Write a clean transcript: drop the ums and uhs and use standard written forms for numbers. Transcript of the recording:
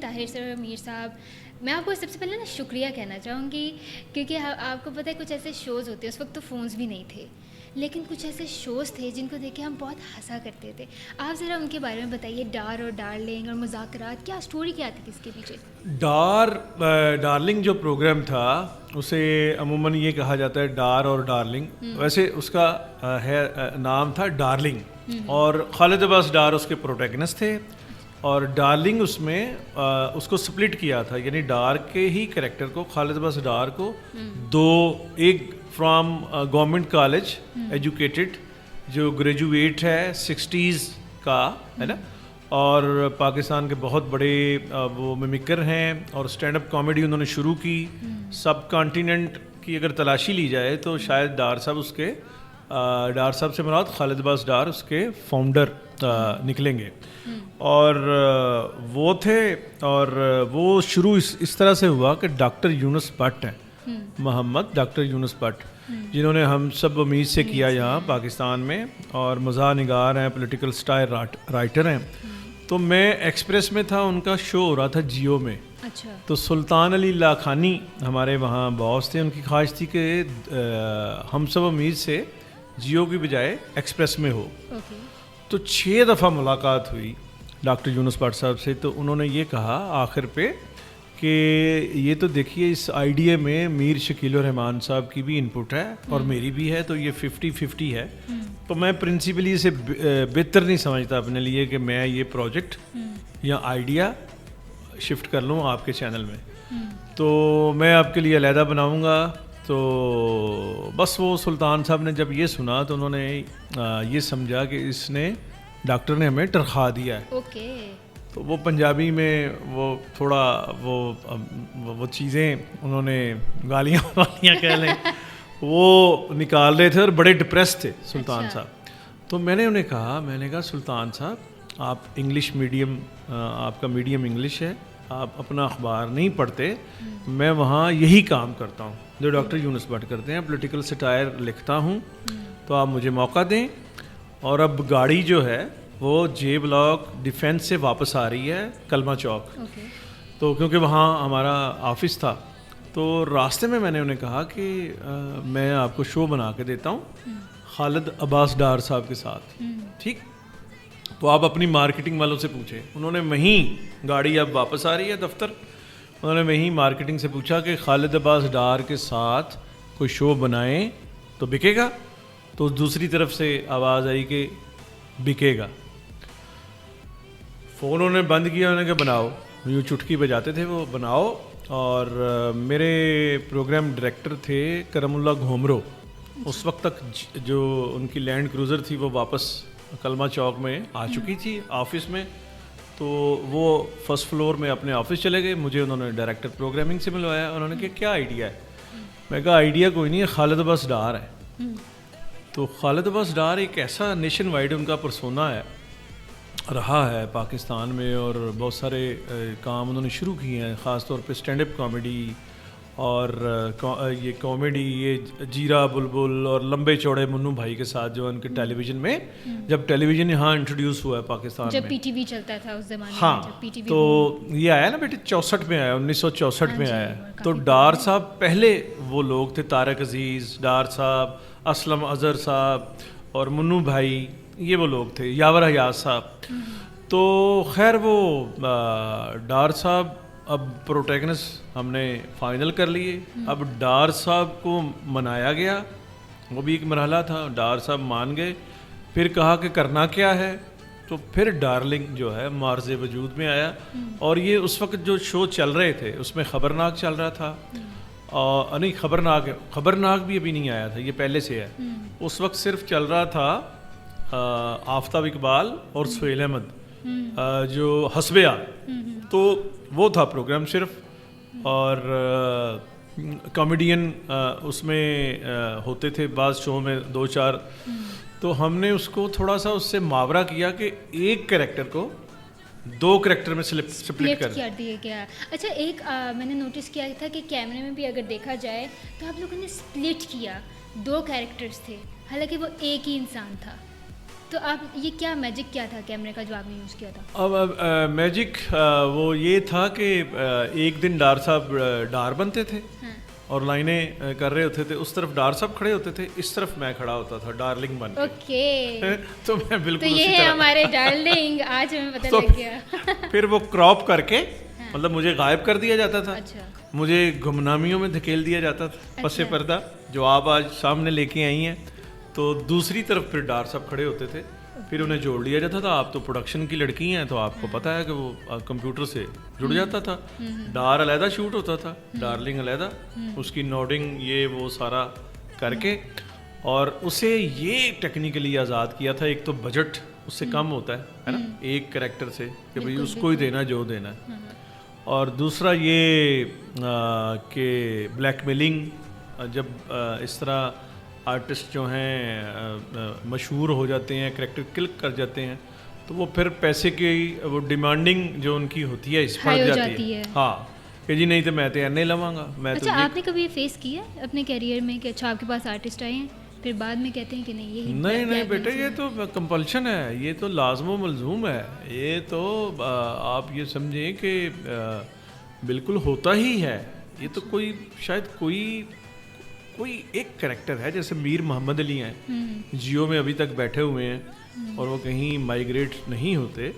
طاہر سر اور میر صاحب, میں آپ کو سب سے پہلے نا شکریہ کہنا چاہوں گی, کیونکہ آپ کو پتہ ہے کچھ ایسے شوز ہوتے ہیں, اس وقت تو فونز بھی نہیں تھے, لیکن کچھ ایسے شوز تھے جن کو دیکھ کے ہم بہت ہنسا کرتے تھے. آپ ذرا ان کے بارے میں بتائیے, ڈار اور ڈارلنگ اور مذاکرات, کیا اسٹوری کیا تھی اس کے پیچھے؟ ڈارلنگ جو پروگرام تھا اسے عموماً یہ کہا جاتا ہے ڈار اور ڈارلنگ, ویسے اس کا ہے نام تھا ڈارلنگ, اور خالد عباس ڈار اس کے پروٹیگنسٹ تھے, اور ڈارلنگ اس میں اس کو سپلٹ کیا تھا, یعنی ڈار کے ہی کریکٹر کو, خالد عباس ڈار کو دو, ایک فرام گورنمنٹ کالج ایجوکیٹڈ جو گریجویٹ ہے 60s کا ہے نا, اور پاکستان کے بہت بڑے وہ میمکر ہیں, اور اسٹینڈ اپ کامیڈی انہوں نے شروع کی. سب کانٹیننٹ کی اگر تلاشی لی جائے تو شاید ڈار صاحب اس کے ڈار صاحب سے مراد خالد عباس ڈار اس کے فاؤنڈر نکلیں گے, اور وہ تھے, اور وہ شروع اس طرح سے ہوا کہ ڈاکٹر یونس بٹ ہیں, محمد ڈاکٹر یونس بٹ, جنہوں نے ہم سب امید سے کیا یہاں پاکستان میں, اور مزاح نگار ہیں, پولیٹیکل سٹائل رائٹر ہیں. تو میں ایکسپریس میں تھا, ان کا شو ہو رہا تھا جیو میں, تو سلطان علی لاکھانی ہمارے وہاں باس تھے, ان کی خواہش تھی کہ ہم سب امید سے جیو کی بجائے ایکسپریس میں ہو. تو 6 دفعہ ملاقات ہوئی ڈاکٹر یونس بٹ صاحب سے, تو انہوں نے یہ کہا آخر پہ کہ یہ تو دیکھیے اس آئیڈیا میں میر شکیل الرحمان صاحب کی بھی انپٹ ہے اور میری بھی ہے, تو یہ 50-50 ہے. تو میں پرنسپلی اسے بہتر نہیں سمجھتا اپنے لیے کہ میں یہ پروجیکٹ یا آئیڈیا شفٹ کر لوں آپ کے چینل میں, تو میں آپ کے لیے علیحدہ بناؤں گا. تو بس وہ سلطان صاحب نے جب یہ سنا تو انہوں نے یہ سمجھا کہ اس نے ڈاکٹر نے ہمیں ٹرخا دیا ہے. تو وہ پنجابی میں وہ تھوڑا وہ چیزیں انہوں نے گالیاں والیاں کہہ لیں وہ نکال رہے تھے, اور بڑے ڈپریس تھے سلطان صاحب. تو میں نے انہیں کہا, میں نے کہا سلطان صاحب آپ انگلش میڈیم, آپ کا میڈیم انگلش ہے, آپ اپنا اخبار نہیں پڑھتے, میں وہاں یہی کام کرتا ہوں جو ڈاکٹر یونس بٹ کرتے ہیں, پولیٹیکل سٹائر لکھتا ہوں, تو آپ مجھے موقع دیں. اور اب گاڑی جو ہے وہ جے بلاک ڈیفینس سے واپس آ رہی ہے کلمہ چوک, تو کیونکہ وہاں ہمارا آفس تھا, تو راستے میں میں نے انہیں کہا کہ میں آپ کو شو بنا کے دیتا ہوں خالد عباس ڈار صاحب کے ساتھ, ٹھیک, تو آپ اپنی مارکیٹنگ والوں سے پوچھیں. انہوں نے وہیں, گاڑی اب واپس آ رہی ہے دفتر, انہوں نے وہیں مارکیٹنگ سے پوچھا کہ خالد عباس ڈار کے ساتھ کوئی شو بنائیں تو بکے گا. تو دوسری طرف سے آواز آئی کہ بکے گا. فون انہوں نے بند کیا, انہوں نے کہا بناؤ, یوں چٹکی بجاتے تھے وہ, بناؤ. اور میرے پروگرام ڈائریکٹر تھے کرم اللہ گھومرو, اس وقت تک جو ان کی لینڈ کروزر تھی وہ واپس کلمہ چوک میں آ چکی تھی آفس میں, تو وہ فرسٹ فلور میں اپنے آفس چلے گئے. مجھے انہوں نے ڈائریکٹر پروگرامنگ سے ملوایا, انہوں نے کہا کیا آئیڈیا ہے؟ میں کہا آئیڈیا کوئی نہیں ہے, خالد عباس ڈار ہے. تو خالد عباس ڈار ایک ایسا نیشن وائڈ ان کا پرسونا ہے, رہا ہے پاکستان میں, اور بہت سارے کام انہوں نے شروع کیے ہیں, خاص طور پہ اسٹینڈ اپ کامیڈی, اور یہ کامیڈی, یہ جیرا بلبل اور لمبے چوڑے منو بھائی کے ساتھ جو ان کے ٹیلی ویژن میں, جب ٹیلی ویژن یہاں انٹروڈیوس ہوا ہے پاکستان میں, جب پی ٹی وی چلتا تھا اس زمانے میں, ہاں, تو یہ آیا نا بیٹے 64 میں آیا, 1964 میں آیا. تو ڈار صاحب پہلے وہ لوگ تھے, طارق عزیز ڈار صاحب, اسلم اظہر صاحب اور منو بھائی, یہ وہ لوگ تھے, یاور حیات صاحب. تو خیر وہ ڈار صاحب اب پروٹیگنسٹ ہم نے فائنل کر لیے. اب ڈار صاحب کو منایا گیا, وہ بھی ایک مرحلہ تھا, ڈار صاحب مان گئے. پھر کہا کہ کرنا کیا ہے, تو پھر ڈارلنگ جو ہے معرض وجود میں آیا. اور یہ اس وقت جو شو چل رہے تھے اس میں خبرناک چل رہا تھا, نہیں خبرناک بھی ابھی نہیں آیا تھا, یہ پہلے سے ہے. اس وقت صرف چل رہا تھا آفتاب اقبال اور سہیل احمد جو حسبیہ, تو وہ تھا پروگرام صرف, اور کامیڈین اس میں ہوتے تھے بعض شو میں 2-4. تو ہم نے اس کو تھوڑا سا اس سے محاورہ کیا کہ ایک کریکٹر کو 2 کریکٹر میں سپلٹ کر دیا گیا. اچھا, ایک میں نے نوٹس کیا تھا کہ کیمرے میں بھی اگر دیکھا جائے تو آپ لوگوں نے سپلٹ کیا, 2 کیریکٹرز تھے, حالانکہ وہ ایک ہی انسان تھا. تو آپ یہ کیا میجک کیا تھا کیمرے کا جو آپ نے یوز کیا تھا؟ اب میجک وہ یہ تھا کہ ایک دن ڈار صاحب ڈار بنتے تھے اور لائنیں کر رہے ہوتے تھے, اس طرف ڈار صاحب کھڑے ہوتے تھے, اس طرف میں کھڑا ہوتا تھا ڈارلنگ بن کے. اوکے, تو میں بالکل تو یہ اسی ہے طرح ہمارے ڈارلنگ, آج ہمیں پتہ لگ گیا. پھر وہ کراپ کر کے مطلب مجھے غائب کر دیا جاتا تھا, اچھا, مجھے گمنامیوں میں دھکیل دیا جاتا تھا پس پردہ, جو آپ آج سامنے لے کے آئی ہیں. تو دوسری طرف پھر ڈار صاحب کھڑے ہوتے تھے, پھر انہیں جوڑ لیا جاتا تھا. آپ تو پروڈکشن کی لڑکی ہیں تو آپ کو پتہ ہے کہ وہ کمپیوٹر سے جڑ جاتا تھا. ڈار علیحدہ شوٹ ہوتا تھا, ڈارلنگ علیحدہ, اس کی نوڈنگ یہ وہ سارا کر کے, اور اسے یہ ٹیکنیکلی آزاد کیا تھا. ایک تو بجٹ اس سے کم ہوتا ہے نا ایک کریکٹر سے, کہ بھئی اس کو ہی دینا جو دینا ہے, اور دوسرا یہ کہ بلیک میلنگ, جب اس طرح آرٹسٹ جو ہیں مشہور ہو جاتے ہیں, کریکٹر کلک کر جاتے ہیں, تو وہ پھر پیسے کی وہ ڈیمانڈنگ جو ان کی ہوتی ہے اس پڑ جاتی ہے. ہاں کہ جی نہیں تو میں تو نہیں لواں گا. میں تو اچھا, آپ نے کبھی یہ فیس کیا اپنے کیریئر میں کہ اچھا آپ کے پاس آرٹسٹ آئے ہیں پھر بعد میں کہتے ہیں کہ نہیں یہی نہیں بیٹے, یہ تو کمپلشن ہے, یہ تو لازم و ملزوم ہے, یہ تو آپ یہ سمجھیں کہ بالکل ہوتا ہی ہے. یہ تو کوئی شاید کوئی ایک کریکٹر ہے, جیسے میر محمد علی ہیں, جیو میں ابھی تک بیٹھے ہوئے ہیں اور وہ کہیں مائیگریٹ نہیں ہوتے,